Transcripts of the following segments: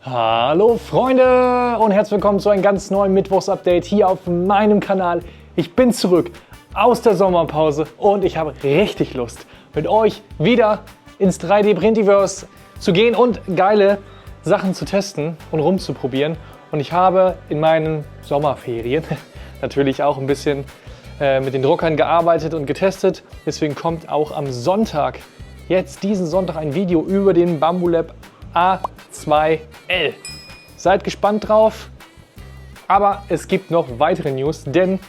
Hallo Freunde und herzlich willkommen zu einem ganz neuen Mittwochs-Update hier auf meinem Kanal. Ich bin zurück aus der Sommerpause und ich habe richtig Lust, mit euch wieder ins 3D-Printiverse zu gehen und geile Sachen zu testen und rumzuprobieren. Und ich habe in meinen Sommerferien natürlich auch ein bisschen mit den Druckern gearbeitet und getestet. Deswegen kommt auch am Sonntag, jetzt diesen Sonntag, ein Video über den Bambulab A2L. Seid gespannt drauf, aber es gibt noch weitere News, denn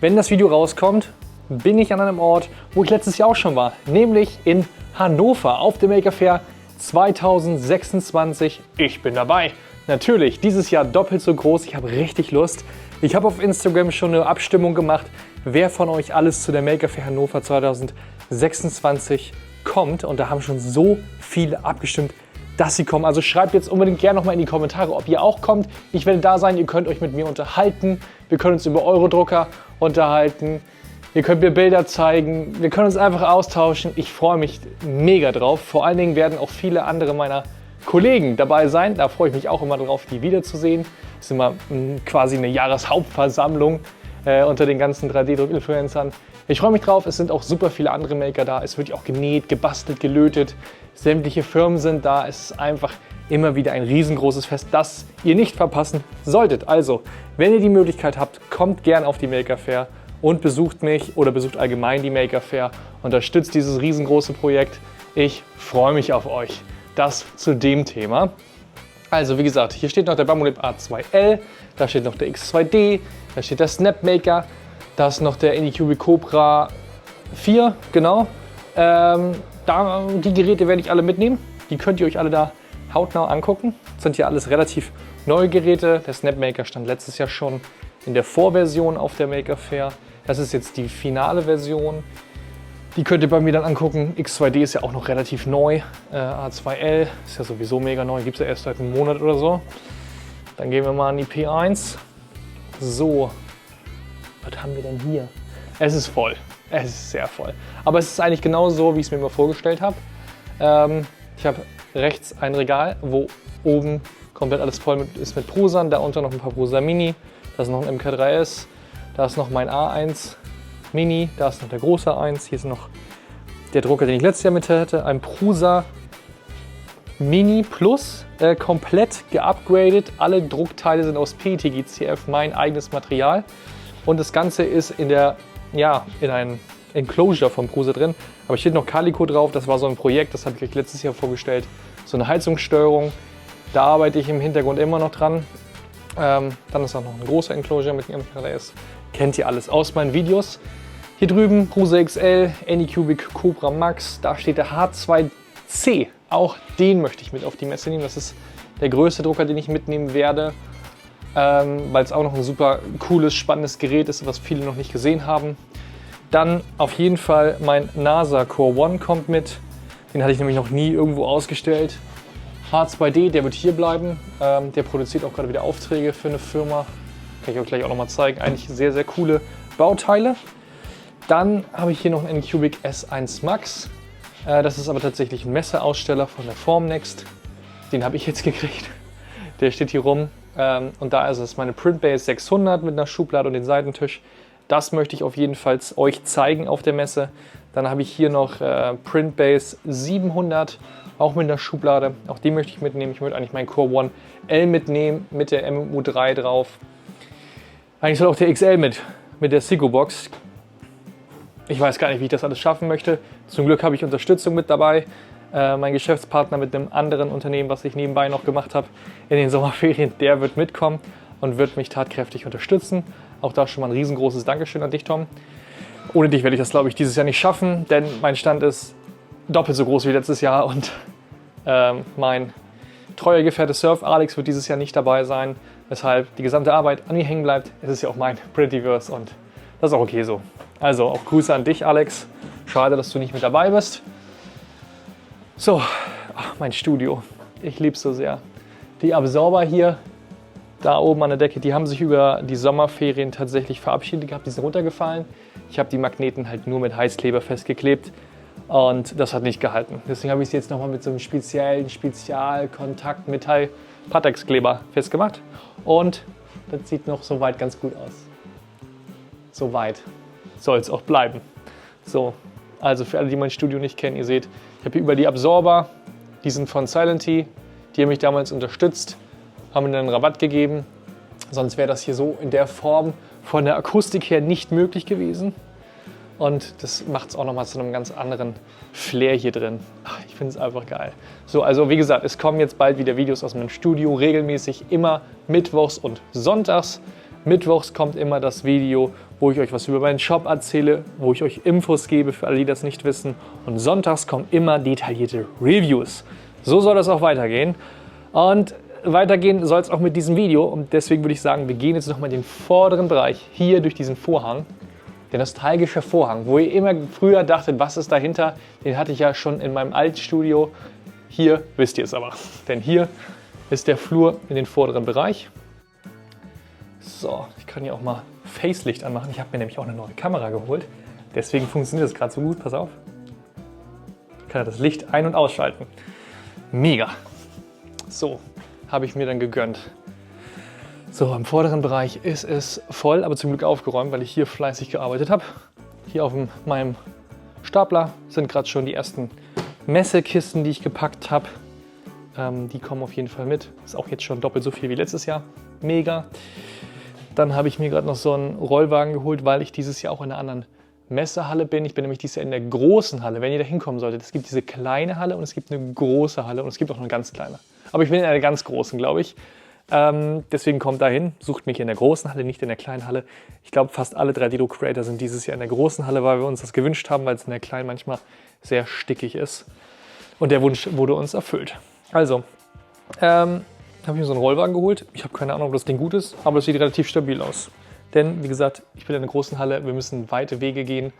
wenn das Video rauskommt, bin ich an einem Ort, wo ich letztes Jahr auch schon war, nämlich in Hannover auf der Maker Faire 2026. Ich bin dabei. Natürlich, dieses Jahr doppelt so groß, ich habe richtig Lust. Ich habe auf Instagram schon eine Abstimmung gemacht, wer von euch alles zu der Maker Faire Hannover 2026 kommt, und da haben schon so viele abgestimmt, dass sie kommen. Also schreibt jetzt unbedingt gerne nochmal in die Kommentare, ob ihr auch kommt. Ich werde da sein, ihr könnt euch mit mir unterhalten. Wir können uns über eure Drucker unterhalten. Ihr könnt mir Bilder zeigen. Wir können uns einfach austauschen. Ich freue mich mega drauf. Vor allen Dingen werden auch viele andere meiner Kollegen dabei sein. Da freue ich mich auch immer drauf, die wiederzusehen. Das ist immer quasi eine Jahreshauptversammlung unter den ganzen 3D-Druck-Influencern. Ich freue mich drauf, es sind auch super viele andere Maker da. Es wird ja auch genäht, gebastelt, gelötet. Sämtliche Firmen sind da. Es ist einfach immer wieder ein riesengroßes Fest, das ihr nicht verpassen solltet. Also, wenn ihr die Möglichkeit habt, kommt gern auf die Maker Faire und besucht mich oder besucht allgemein die Maker Faire. Unterstützt dieses riesengroße Projekt. Ich freue mich auf euch. Das zu dem Thema. Also, wie gesagt, hier steht noch der Bambulab A2L, da steht noch der X2D, da steht der Snapmaker. Da ist noch der Anycubic Cobra 4, genau. Die Geräte werde ich alle mitnehmen. Die könnt ihr euch alle da hautnah angucken. Das sind ja alles relativ neue Geräte. Der Snapmaker stand letztes Jahr schon in der Vorversion auf der Maker Faire. Das ist jetzt die finale Version. Die könnt ihr bei mir dann angucken. X2D ist ja auch noch relativ neu. A2L ist ja sowieso mega neu. Gibt es ja erst seit einem Monat oder so. Dann gehen wir mal an die P1. So. Was haben wir denn hier? Es ist voll. Es ist sehr voll. Aber es ist eigentlich genau so, wie ich es mir immer vorgestellt habe. Ich habe rechts ein Regal, wo oben komplett alles voll ist mit Prusern. Da unter noch ein paar Prusa Mini. Da ist noch ein MK3S. Da ist noch mein A1 Mini. Da ist noch der große A1. Hier ist noch der Drucker, den ich letztes Jahr mit hatte. Ein Prusa Mini Plus. Komplett geupgradet. Alle Druckteile sind aus PETG-CF, mein eigenes Material. Und das Ganze ist in einem Enclosure von Prusa drin. Aber steht noch Calico drauf. Das war so ein Projekt, das habe ich euch letztes Jahr vorgestellt. So eine Heizungssteuerung. Da arbeite ich im Hintergrund immer noch dran. Dann ist auch noch ein großer Enclosure mit dem MK3S. Kennt ihr alles aus meinen Videos. Hier drüben Prusa XL, Anycubic Cobra Max. Da steht der H2C. Auch den möchte ich mit auf die Messe nehmen. Das ist der größte Drucker, den ich mitnehmen werde. Weil es auch noch ein super cooles, spannendes Gerät ist, was viele noch nicht gesehen haben. Dann auf jeden Fall mein NASA Core One kommt mit. Den hatte ich nämlich noch nie irgendwo ausgestellt. H2D, der wird hier bleiben. Der produziert auch gerade wieder Aufträge für eine Firma. Kann ich euch gleich auch noch mal zeigen. Eigentlich sehr, sehr coole Bauteile. Dann habe ich hier noch einen Anycubic S1 Max. Das ist aber tatsächlich ein Messeaussteller von der Formnext. Den habe ich jetzt gekriegt. Der steht hier rum. Und da ist es meine Printbase 600 mit einer Schublade und den Seitentisch. Das möchte ich auf jeden Fall euch zeigen auf der Messe. Dann habe ich hier noch Printbase 700, auch mit einer Schublade. Auch die möchte ich mitnehmen. Ich möchte eigentlich meinen Core One L mitnehmen, mit der MMU3 drauf. Eigentlich soll auch der XL mit der Sigo Box. Ich weiß gar nicht, wie ich das alles schaffen möchte. Zum Glück habe ich Unterstützung mit dabei. Mein Geschäftspartner mit einem anderen Unternehmen, was ich nebenbei noch gemacht habe in den Sommerferien, der wird mitkommen und wird mich tatkräftig unterstützen. Auch da schon mal ein riesengroßes Dankeschön an dich, Tom. Ohne dich werde ich das, glaube ich, dieses Jahr nicht schaffen, denn mein Stand ist doppelt so groß wie letztes Jahr und mein treuer Gefährte Surf Alex wird dieses Jahr nicht dabei sein, weshalb die gesamte Arbeit an mir hängen bleibt. Es ist ja auch mein Printiverse und das ist auch okay so. Also auch Grüße an dich, Alex. Schade, dass du nicht mit dabei bist. So, mein Studio. Ich liebe es so sehr. Die Absorber hier, da oben an der Decke, die haben sich über die Sommerferien tatsächlich verabschiedet gehabt. Die sind runtergefallen. Ich habe die Magneten halt nur mit Heißkleber festgeklebt und das hat nicht gehalten. Deswegen habe ich sie jetzt nochmal mit so einem speziellen Spezialkontakt-Metall Patexkleber festgemacht. Und das sieht noch soweit ganz gut aus. Soweit soll es auch bleiben. So, also für alle, die mein Studio nicht kennen, ihr seht, ich habe hier über die Absorber, die sind von Silentee, die haben mich damals unterstützt, haben mir dann einen Rabatt gegeben. Sonst wäre das hier so in der Form von der Akustik her nicht möglich gewesen. Und das macht es auch nochmal zu einem ganz anderen Flair hier drin. Ach, ich finde es einfach geil. So, also wie gesagt, es kommen jetzt bald wieder Videos aus meinem Studio, regelmäßig immer mittwochs und sonntags. Mittwochs kommt immer das Video, wo ich euch was über meinen Shop erzähle, wo ich euch Infos gebe, für alle, die das nicht wissen. Und sonntags kommen immer detaillierte Reviews. So soll das auch weitergehen. Und weitergehen soll es auch mit diesem Video. Und deswegen würde ich sagen, wir gehen jetzt nochmal in den vorderen Bereich, hier durch diesen Vorhang. Der nostalgische Vorhang, wo ihr immer früher dachtet, was ist dahinter, den hatte ich ja schon in meinem alten Studio. Hier wisst ihr es aber, denn hier ist der Flur in den vorderen Bereich. So, ich kann hier auch mal Facelicht anmachen. Ich habe mir nämlich auch eine neue Kamera geholt. Deswegen funktioniert das gerade so gut. Pass auf. Ich kann das Licht ein- und ausschalten. Mega. So, habe ich mir dann gegönnt. So, im vorderen Bereich ist es voll, aber zum Glück aufgeräumt, weil ich hier fleißig gearbeitet habe. Hier auf meinem Stapler sind gerade schon die ersten Messekisten, die ich gepackt habe. Die kommen auf jeden Fall mit. Ist auch jetzt schon doppelt so viel wie letztes Jahr. Mega. Dann habe ich mir gerade noch so einen Rollwagen geholt, weil ich dieses Jahr auch in einer anderen Messehalle bin. Ich bin nämlich dieses Jahr in der großen Halle, wenn ihr da hinkommen solltet. Es gibt diese kleine Halle und es gibt eine große Halle und es gibt auch eine ganz kleine. Aber ich bin in einer ganz großen, glaube ich. Deswegen kommt da hin, sucht mich in der großen Halle, nicht in der kleinen Halle. Ich glaube, fast alle 3D-Creator sind dieses Jahr in der großen Halle, weil wir uns das gewünscht haben, weil es in der kleinen manchmal sehr stickig ist. Und der Wunsch wurde uns erfüllt. Also, habe ich mir so einen Rollwagen geholt. Ich habe keine Ahnung, ob das Ding gut ist, aber es sieht relativ stabil aus. Denn, wie gesagt, ich bin in einer großen Halle, wir müssen weite Wege gehen.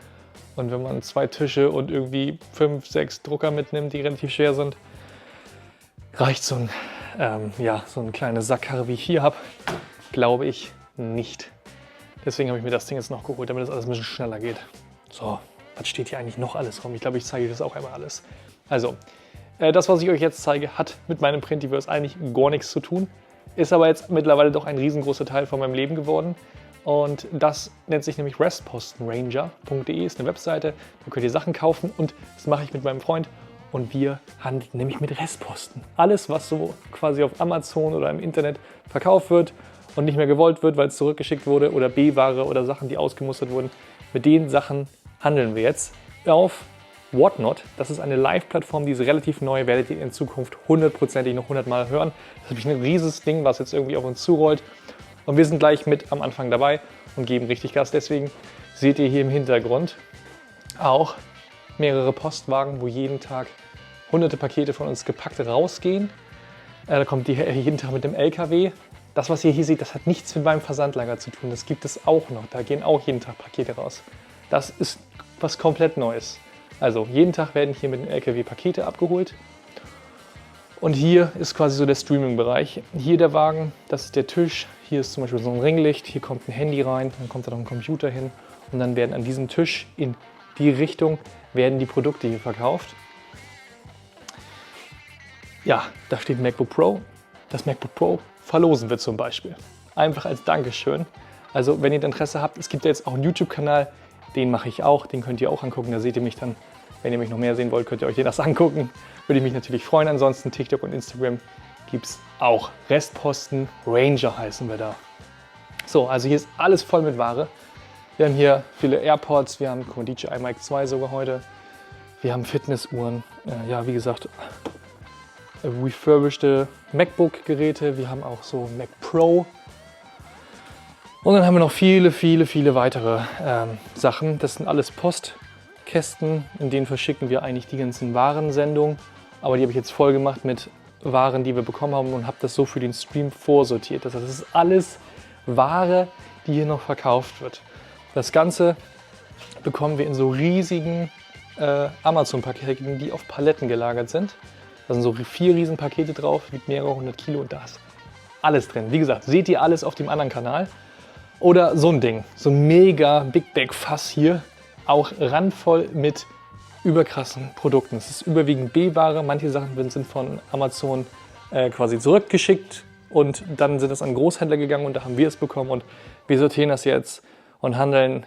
Und wenn man 2 Tische und irgendwie 5, 6 Drucker mitnimmt, die relativ schwer sind, reicht so eine kleine Sackkarre, wie ich hier habe, glaube ich nicht. Deswegen habe ich mir das Ding jetzt noch geholt, damit das alles ein bisschen schneller geht. So, was steht hier eigentlich noch alles rum? Ich glaube, ich zeige euch das auch einmal alles. Also, das, was ich euch jetzt zeige, hat mit meinem Printiverse eigentlich gar nichts zu tun. Ist aber jetzt mittlerweile doch ein riesengroßer Teil von meinem Leben geworden. Und das nennt sich nämlich restpostenranger.de, ist eine Webseite, da könnt ihr Sachen kaufen und das mache ich mit meinem Freund. Und wir handeln nämlich mit Restposten. Alles, was so quasi auf Amazon oder im Internet verkauft wird und nicht mehr gewollt wird, weil es zurückgeschickt wurde, oder B-Ware oder Sachen, die ausgemustert wurden, mit den Sachen handeln wir jetzt auf Whatnot. Das ist eine Live-Plattform, die ist relativ neu, werdet ihr in Zukunft hundertprozentig noch 100 Mal hören. Das ist ein riesiges Ding, was jetzt irgendwie auf uns zurollt. Und wir sind gleich mit am Anfang dabei und geben richtig Gas. Deswegen seht ihr hier im Hintergrund auch mehrere Postwagen, wo jeden Tag hunderte Pakete von uns gepackt rausgehen. Da kommt die jeden Tag mit dem LKW. Das, was ihr hier seht, das hat nichts mit meinem Versandlager zu tun. Das gibt es auch noch. Da gehen auch jeden Tag Pakete raus. Das ist was komplett Neues. Also jeden Tag werden hier mit dem LKW Pakete abgeholt. Und hier ist quasi so der Streaming-Bereich. Hier der Wagen, das ist der Tisch. Hier ist zum Beispiel so ein Ringlicht. Hier kommt ein Handy rein, dann kommt da noch ein Computer hin. Und dann werden an diesem Tisch in die Richtung werden die Produkte hier verkauft. Ja, da steht MacBook Pro. Das MacBook Pro verlosen wir zum Beispiel. Einfach als Dankeschön. Also wenn ihr Interesse habt, es gibt ja jetzt auch einen YouTube-Kanal, den mache ich auch, den könnt ihr auch angucken. Da seht ihr mich dann, wenn ihr mich noch mehr sehen wollt, könnt ihr euch das angucken. Würde ich mich natürlich freuen. Ansonsten TikTok und Instagram gibt es auch. Restposten Ranger heißen wir da. So, also hier ist alles voll mit Ware. Wir haben hier viele AirPods, wir haben DJI Mic 2 sogar heute. Wir haben Fitnessuhren, ja wie gesagt, refurbished MacBook-Geräte. Wir haben auch so Mac Pro. Und dann haben wir noch viele weitere Sachen. Das sind alles Postkästen, in denen verschicken wir eigentlich die ganzen Warensendungen. Aber die habe ich jetzt voll gemacht mit Waren, die wir bekommen haben und habe das so für den Stream vorsortiert. Das heißt, das ist alles Ware, die hier noch verkauft wird. Das Ganze bekommen wir in so riesigen Amazon-Paketen, die auf Paletten gelagert sind. Da sind so 4 riesen Pakete drauf, mit mehrere 100 Kilo und da ist alles drin. Wie gesagt, seht ihr alles auf dem anderen Kanal. Oder so ein Ding, so ein mega Big Bag Fass hier, auch randvoll mit überkrassen Produkten. Es ist überwiegend B-Ware, manche Sachen sind von Amazon quasi zurückgeschickt und dann sind es an Großhändler gegangen und da haben wir es bekommen und wir sortieren das jetzt und handeln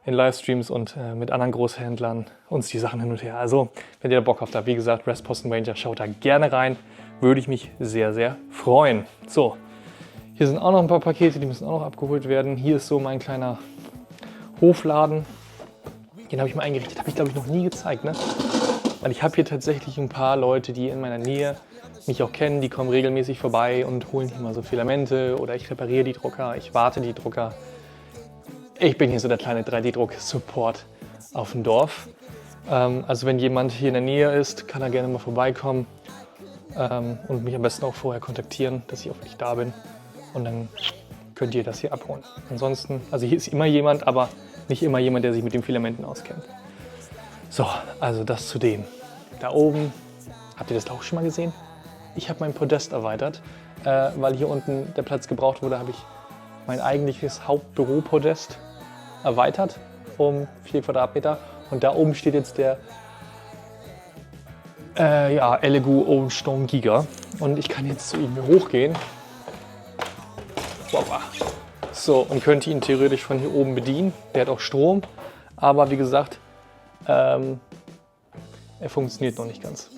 in Livestreams und mit anderen Großhändlern uns die Sachen hin und her. Also, wenn ihr da Bock habt, wie gesagt, Restposten Ranger, schaut da gerne rein. Würde ich mich sehr, sehr freuen. So, hier sind auch noch ein paar Pakete, die müssen auch noch abgeholt werden. Hier ist so mein kleiner Hofladen. Den habe ich mal eingerichtet, habe ich glaube ich noch nie gezeigt, ne? Weil ich habe hier tatsächlich ein paar Leute, die in meiner Nähe mich auch kennen, die kommen regelmäßig vorbei und holen hier mal so Filamente oder ich repariere die Drucker, ich warte die Drucker. Ich bin hier so der kleine 3D-Druck-Support auf dem Dorf. Also wenn jemand hier in der Nähe ist, kann er gerne mal vorbeikommen und mich am besten auch vorher kontaktieren, dass ich auch wirklich da bin. Und dann könnt ihr das hier abholen. Ansonsten, also hier ist immer jemand, aber nicht immer jemand, der sich mit den Filamenten auskennt. So, also das zu dem. Da oben, habt ihr das auch schon mal gesehen? Ich habe mein Podest erweitert, weil hier unten der Platz gebraucht wurde, habe ich mein eigentliches Hauptbüro-Podest erweitert um 4 Quadratmeter. Und da oben steht jetzt der Elegoo Owen Stone Giga. Und ich kann jetzt zu ihm hochgehen. Wow. So, und könnte ihn theoretisch von hier oben bedienen. Der hat auch Strom, aber wie gesagt, er funktioniert noch nicht ganz.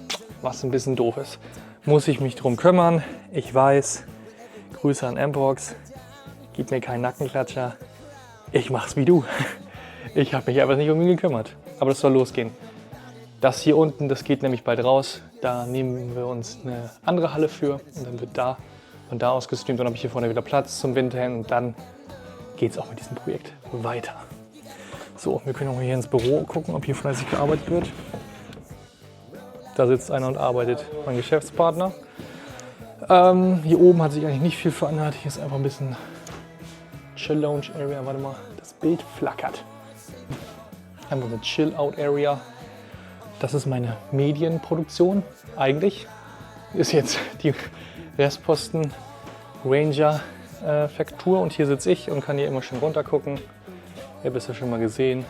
Was ein bisschen doof ist. Muss ich mich drum kümmern. Ich weiß, Grüße an Mpox. Gib mir keinen Nackenklatscher. Ich mach's wie du. Ich habe mich einfach nicht um ihn gekümmert. Aber das soll losgehen. Das hier unten, das geht nämlich bald raus. Da nehmen wir uns eine andere Halle für und dann wird da und da ausgestreamt. Dann habe ich hier vorne wieder Platz zum Winter hin und dann geht es auch mit diesem Projekt weiter. So, wir können auch hier ins Büro gucken, ob hier fleißig gearbeitet wird. Da sitzt einer und arbeitet, mein Geschäftspartner. Hier oben hat sich eigentlich nicht viel verändert. Hier ist einfach ein bisschen Chill Lounge Area. Warte mal, das Bild flackert. Einfach eine Chill Out Area. Das ist meine Medienproduktion eigentlich. Ist jetzt die Restposten Ranger Faktur und hier sitze ich und kann hier immer schön runter gucken. Ihr habt es ja schon mal gesehen.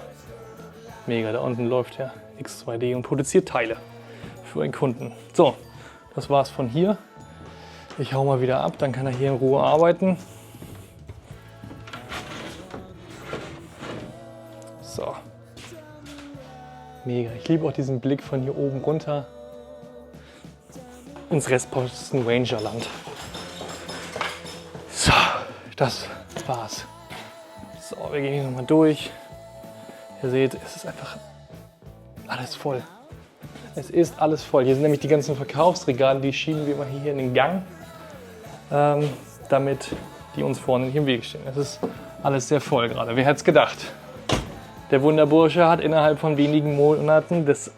Mega, da unten läuft ja X2D und produziert Teile für einen Kunden. So, das war's von hier. Ich hau mal wieder ab, dann kann er hier in Ruhe arbeiten. So. Mega. Ich liebe auch diesen Blick von hier oben runter ins Restposten Rangerland. So, das war's. So, wir gehen hier nochmal durch. Ihr seht, es ist einfach alles voll. Es ist alles voll. Hier sind nämlich die ganzen Verkaufsregale, die schieben wir immer hier in den Gang, damit die uns vorne nicht im Weg stehen. Es ist alles sehr voll gerade. Wer hätte es gedacht? Der Wunderbursche hat innerhalb von wenigen Monaten das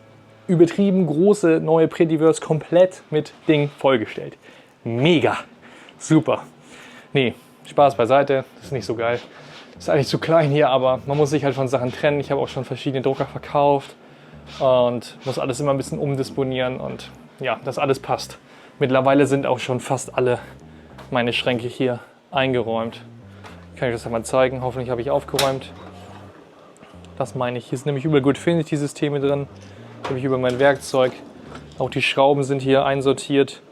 übertrieben große neue Prediverse komplett mit Ding vollgestellt. Mega. Super. Nee, Spaß beiseite. Das ist nicht so geil. Das ist eigentlich zu klein hier, aber man muss sich halt von Sachen trennen. Ich habe auch schon verschiedene Drucker verkauft und muss alles immer ein bisschen umdisponieren und ja, das alles passt. Mittlerweile sind auch schon fast alle meine Schränke hier eingeräumt. Kann ich das mal zeigen. Hoffentlich habe ich aufgeräumt. Das meine ich. Hier sind nämlich überall Good-Finity-Systeme drin. Hier habe ich über mein Werkzeug. Auch die Schrauben sind hier einsortiert.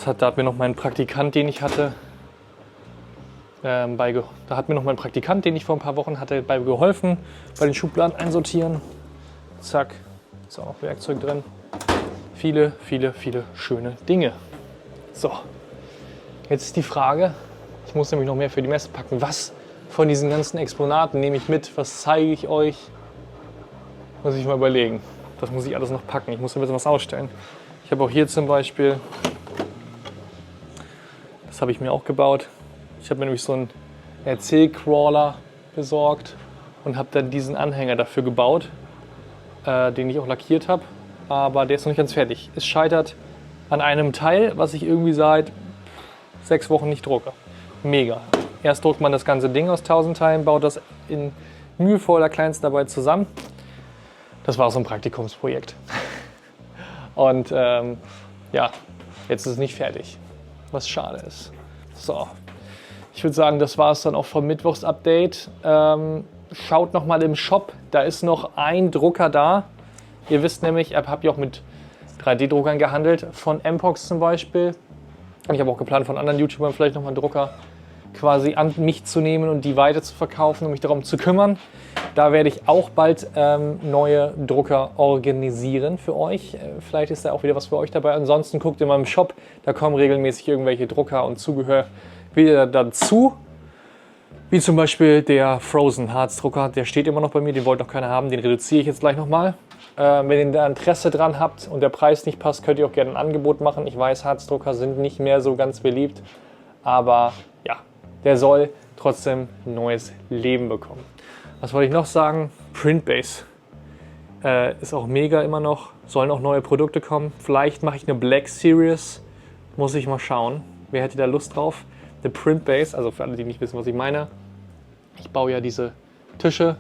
Da hat mir noch mein Praktikant, den ich hatte, da hat mir noch mein Praktikant, den ich vor ein paar Wochen hatte, bei geholfen, bei den Schubladen einsortieren. Zack, ist auch noch Werkzeug drin. Viele, viele, viele schöne Dinge. So, jetzt ist die Frage, ich muss nämlich noch mehr für die Messe packen. Was von diesen ganzen Exponaten nehme ich mit? Was zeige ich euch? Muss ich mal überlegen. Das muss ich alles noch packen. Ich muss ein bisschen was ausstellen. Ich habe auch hier zum Beispiel, das habe ich mir auch gebaut. Ich habe mir nämlich so einen RC-Crawler besorgt und habe dann diesen Anhänger dafür gebaut, den ich auch lackiert habe. Aber der ist noch nicht ganz fertig. Es scheitert an einem Teil, was ich irgendwie seit 6 Wochen nicht drucke. Mega. Erst druckt man das ganze Ding aus 1000 Teilen, baut das in mühevoller Kleinstarbeit zusammen. Das war so ein Praktikumsprojekt. Und ja, jetzt ist es nicht fertig, was schade ist. So, ich würde sagen, das war es dann auch vom Mittwochs-Update. Schaut noch mal im Shop, da ist noch ein Drucker da. Ihr wisst nämlich, ich habe ja auch mit 3D-Druckern gehandelt, von Mpox zum Beispiel. Und ich habe auch geplant, von anderen YouTubern vielleicht nochmal Drucker quasi an mich zu nehmen und die weiter zu verkaufen, um mich darum zu kümmern. Da werde ich auch bald neue Drucker organisieren für euch. Vielleicht ist da auch wieder was für euch dabei. Ansonsten guckt in meinem Shop, da kommen regelmäßig irgendwelche Drucker und Zubehör wieder dazu. Wie zum Beispiel der Frozen Harzdrucker, der steht immer noch bei mir, den wollte noch keiner haben, den reduziere ich jetzt gleich nochmal. Wenn ihr da Interesse dran habt und der Preis nicht passt, könnt ihr auch gerne ein Angebot machen. Ich weiß, Harzdrucker sind nicht mehr so ganz beliebt, aber ja, der soll trotzdem ein neues Leben bekommen. Was wollte ich noch sagen? Printbase ist auch mega immer noch, sollen auch neue Produkte kommen. Vielleicht mache ich eine Black Series, muss ich mal schauen. Wer hätte da Lust drauf? The Printbase, also für alle, die nicht wissen, was ich meine. Ich baue ja diese Tische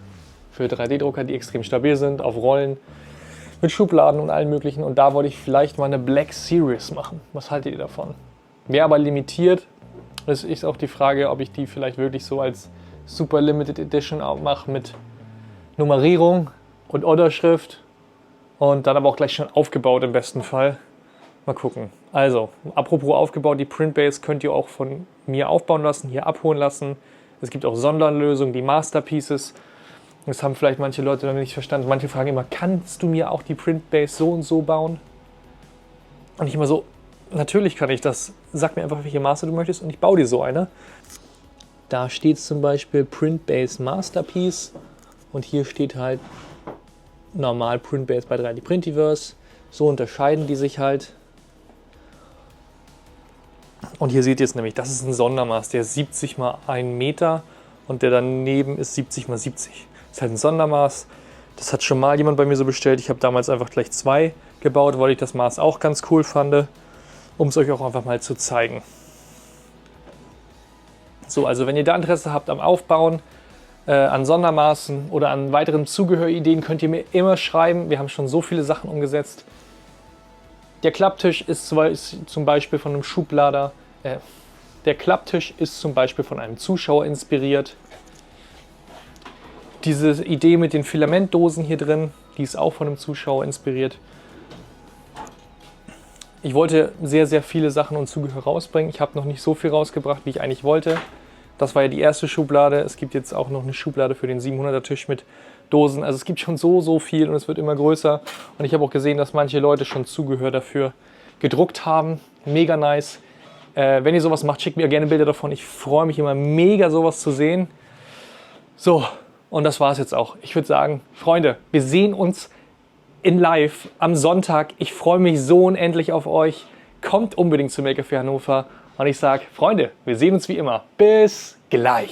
für 3D-Drucker, die extrem stabil sind, auf Rollen, mit Schubladen und allem möglichen. Und da wollte ich vielleicht mal eine Black Series machen. Was haltet ihr davon? Wäre aber limitiert. Das ist auch die Frage, ob ich die vielleicht wirklich so als Super Limited Edition auch mache mit Nummerierung und Orderschrift. Und dann aber auch gleich schon aufgebaut im besten Fall. Mal gucken. Also, apropos aufgebaut, die Printbase könnt ihr auch von mir aufbauen lassen, hier abholen lassen. Es gibt auch Sonderlösungen, die Masterpieces. Das haben vielleicht manche Leute noch nicht verstanden. Manche fragen immer, kannst du mir auch die Printbase so und so bauen? Und ich immer so, natürlich kann ich das. Sag mir einfach, welche Maße du möchtest und ich baue dir so eine. Da steht zum Beispiel Printbase Masterpiece und hier steht halt normal Printbase bei 3D Printiverse. So unterscheiden die sich halt. Und hier seht ihr es nämlich, das ist ein Sondermaß, der ist 70 x 1 Meter und der daneben ist 70 x 70. Das ist halt ein Sondermaß. Das hat schon mal jemand bei mir so bestellt. Ich habe damals einfach gleich 2 gebaut, weil ich das Maß auch ganz cool fand, um es euch auch einfach mal zu zeigen. So, also wenn ihr da Interesse habt am Aufbauen, an Sondermaßen oder an weiteren Zubehörideen, könnt ihr mir immer schreiben. Wir haben schon so viele Sachen umgesetzt. Der Klapptisch ist zum Beispiel von einem Schublader. Der Klapptisch ist zum Beispiel von einem Zuschauer inspiriert. Diese Idee mit den Filamentdosen hier drin, die ist auch von einem Zuschauer inspiriert. Ich wollte sehr, sehr viele Sachen und Zubehör rausbringen. Ich habe noch nicht so viel rausgebracht, wie ich eigentlich wollte. Das war ja die erste Schublade. Es gibt jetzt auch noch eine Schublade für den 700er Tisch mit Dosen. Also es gibt schon so viel und es wird immer größer. Und ich habe auch gesehen, dass manche Leute schon Zubehör dafür gedruckt haben. Mega nice. Wenn ihr sowas macht, schickt mir gerne Bilder davon. Ich freue mich immer mega, sowas zu sehen. So, und das war es jetzt auch. Ich würde sagen, Freunde, wir sehen uns in live am Sonntag. Ich freue mich so unendlich auf euch. Kommt unbedingt zu Maker Faire Hannover. Und ich sage, Freunde, wir sehen uns wie immer. Bis gleich.